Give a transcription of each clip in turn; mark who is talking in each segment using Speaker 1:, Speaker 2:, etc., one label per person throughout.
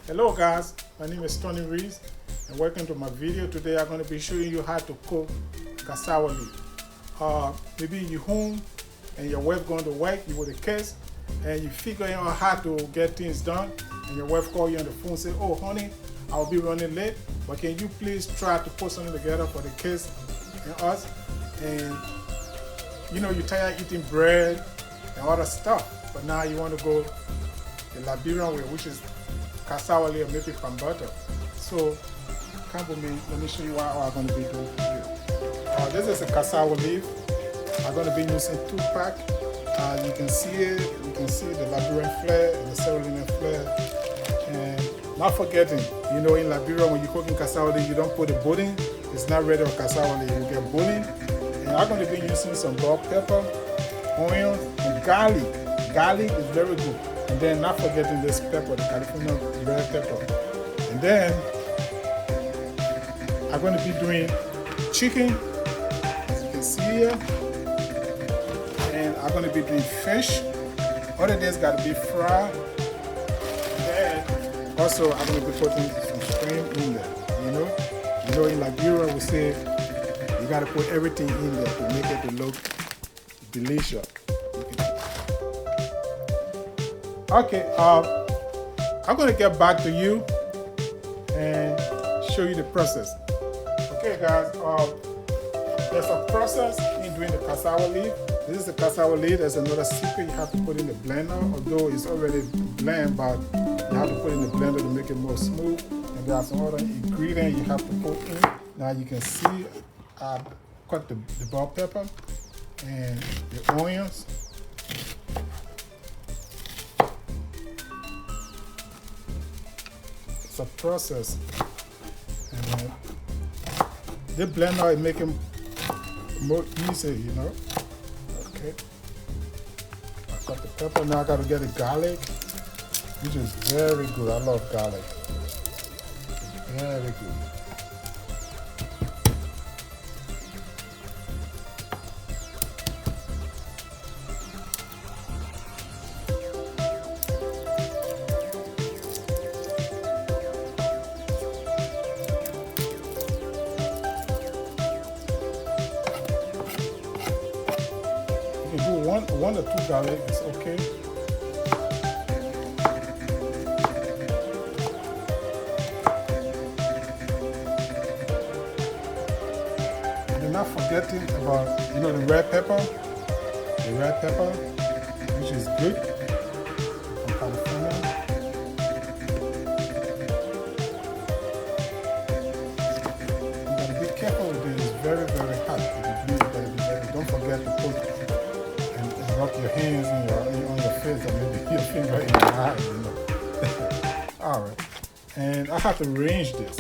Speaker 1: Hello guys, my name is Tony Reeves and welcome to my video. Today I'm going to be showing you how to cook cassava leaf. Maybe you're home and your wife going to work, you with the kids, and you figuring out how to get things done, and your wife call you on the phone and say, oh honey, I'll be running late, but can you please try to put something together for the kids and us? And you know you're tired of eating bread and other stuff, but now you want to go the Liberian way, which is cassava leaf, maybe from butter. So come with me, let me show you what I'm going to be doing for you. This is a cassava leaf. I'm going to be using 2-pack. You can see it, you can see the Liberian flair and the Sierra Leonean flair. And not forgetting, you know, in Liberia when you're cooking cassava leaf, you don't put the pudding. It's not ready for cassava leaf, you get pudding. And I'm going to be using some black pepper, onions, and garlic. Garlic is very good. And then not forgetting this pepper, the California red pepper. And then I'm going to be doing chicken, as you can see here. And I'm going to be doing fish. All of this got to be fried. And then also I'm going to be putting some shrimp in there. You know in Liberia we say you got to put everything in there to make it to look delicious. Okay, I'm going to get back to you and show you the process. Okay guys, there's a process in doing the cassava leaf. This is the cassava leaf. There's another secret you have to put in the blender, although it's already blend, but you have to put in the blender to make it more smooth. And there are some other ingredients you have to put in. Now you can see I cut the bell pepper and the onions. It's a process, and the blender is making more easy, you know. Okay, I got the pepper. Now I got to get the garlic, which is very good. I love garlic. Very good. You can do one or two garlic, it's okay. And you're not forgetting about, you know, the red pepper, which is good from California. You gotta be careful with it, it's very, very hot. Don't forget to put and rub your hands on your face, or maybe your finger in your eye, you know. Alright. And I have to arrange this.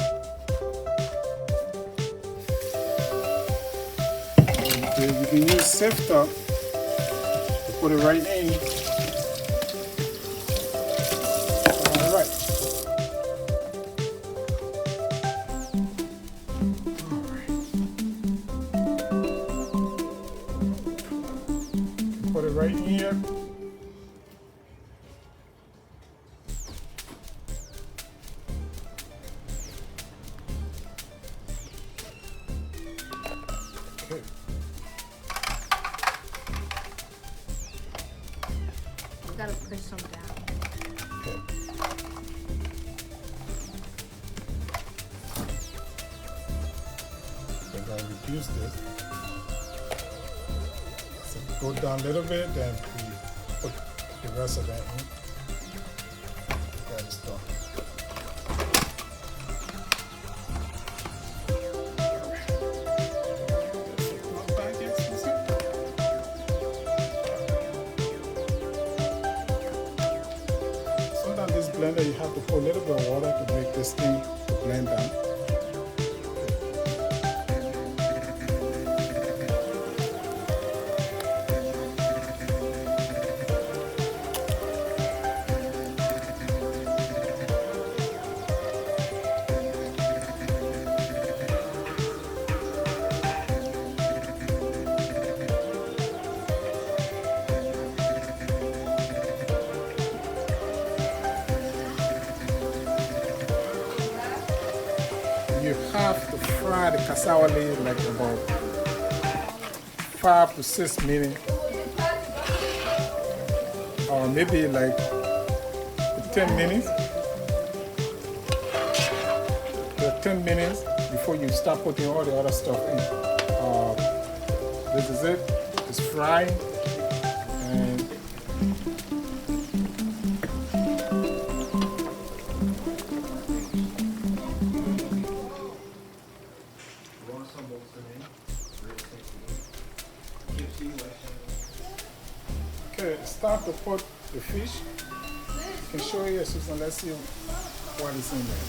Speaker 1: You can use sifter to put it right in. Alright. Put it right here. Okay.
Speaker 2: You gotta push some down.
Speaker 1: Okay. So I'm gonna reduce this. So go down a little bit, then we put the rest of that in. That is done. Sometimes this blender you have to put a little bit of water to make this thing blend down. have to fry the cassava leaf like about 5 to 6 minutes, or maybe like 10 minutes. 10 minutes before you start putting all the other stuff in. This is it. It's frying. And okay, start to put the fish. I can show you, Susan. Let's see what is in there.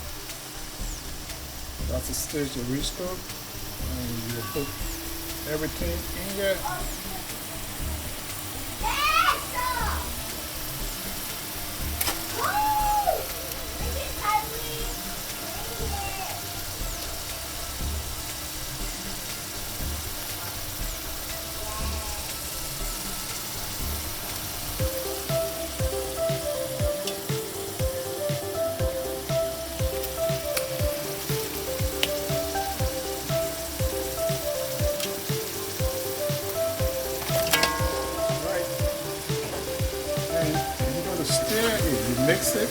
Speaker 1: That's the stage you reach to, and you put everything in there. Stir it, you mix it,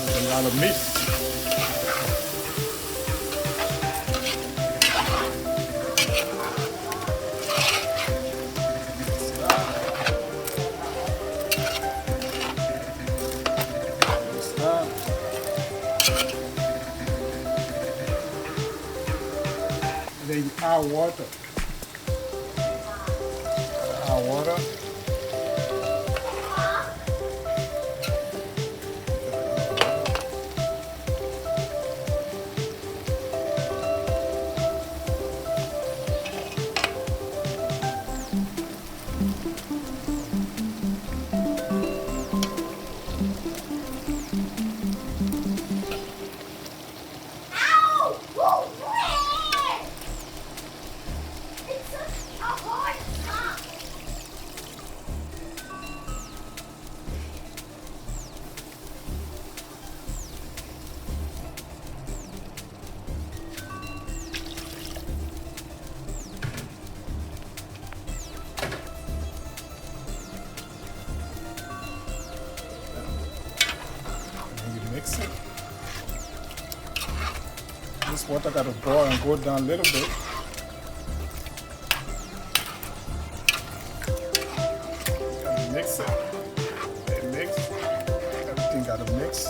Speaker 1: There's a lot of meat. Then you add water. Add water. Mix it. This water got to boil and go down a little bit. Mix it. Mix. Everything got to mix.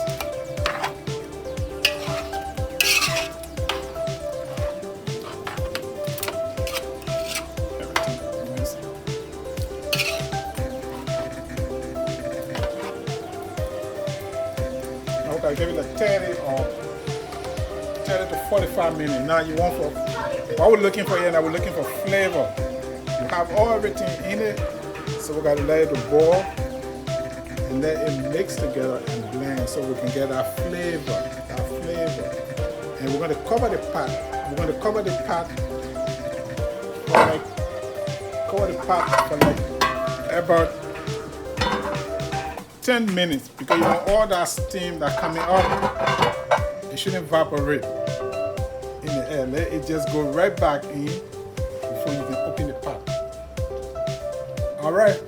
Speaker 1: I give it like 30 to 45 minutes. Now you want for, what we're looking for here now, we're looking for flavor. You have everything in it, so we got to let it boil and let it mix together and blend so we can get our flavor, And we're going to cover the pot. We're going to cover the pot for like about 10 minutes, because you want all that steam that's coming up, it shouldn't evaporate in the air. Let it just go right back in before you can open the pot. Alright,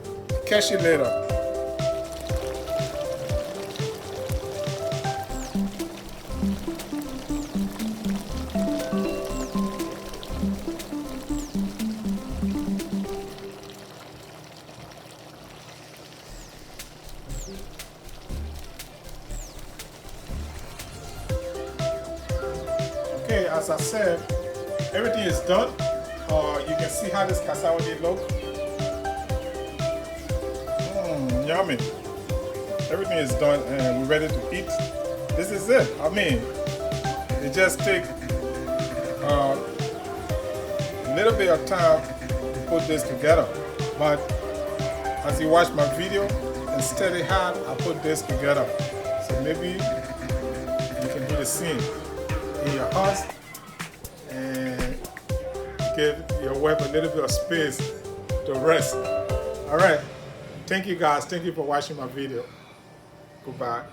Speaker 1: catch you later. Okay, as I said, everything is done. You can see how this cassava did look. Yummy. Everything is done and we're ready to eat. This is it. I mean, it just takes a little bit of time to put this together. But as you watch my video and study hard, I put this together. So maybe you can do the same in your house and give your wife a little bit of space to rest. All right. Thank you guys. Thank you for watching my video. Goodbye.